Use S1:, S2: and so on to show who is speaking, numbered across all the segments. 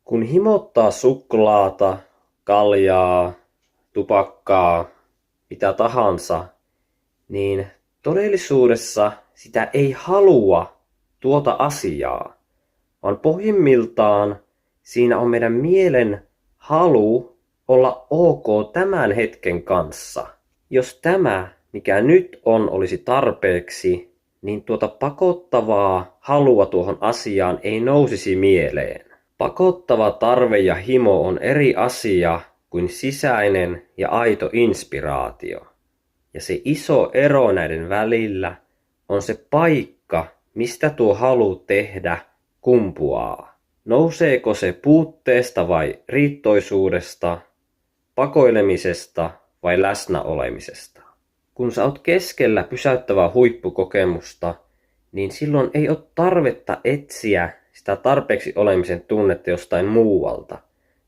S1: Kun himottaa suklaata, kaljaa, tupakkaa, mitä tahansa, niin todellisuudessa sitä ei halua tuota asiaa, vaan pohjimmiltaan siinä on meidän mielen halu olla ok tämän hetken kanssa. Jos tämä, mikä nyt on, olisi tarpeeksi, niin tuota pakottavaa halua tuohon asiaan ei nousisi mieleen. Pakottava tarve ja himo on eri asia kuin sisäinen ja aito inspiraatio. Ja se iso ero näiden välillä on se paikka, mistä tuo halu tehdä kumpuaa. Nouseeko se puutteesta vai riittoisuudesta, pakoilemisesta vai läsnäolemisesta? Kun sä oot keskellä pysäyttävää huippukokemusta, niin silloin ei ole tarvetta etsiä sitä tarpeeksi olemisen tunnetta jostain muualta,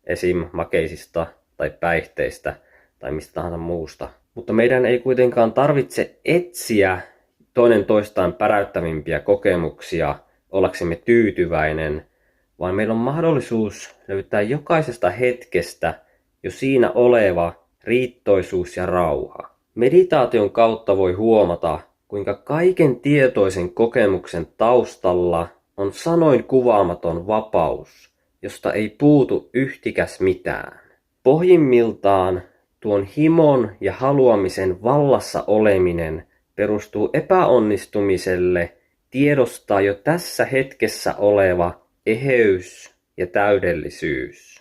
S1: esim. Makeisista tai päihteistä tai mistä tahansa muusta. Mutta meidän ei kuitenkaan tarvitse etsiä toinen toistaan päräyttävimpiä kokemuksia ollaksemme tyytyväinen, vaan meillä on mahdollisuus löytää jokaisesta hetkestä jo siinä oleva riittoisuus ja rauha. Meditaation kautta voi huomata, kuinka kaiken tietoisen kokemuksen taustalla on sanoin kuvaamaton vapaus, josta ei puutu yhtikäs mitään. Pohjimmiltaan tuon himon ja haluamisen vallassa oleminen perustuu epäonnistumiselle tiedostaa jo tässä hetkessä oleva eheys ja täydellisyys.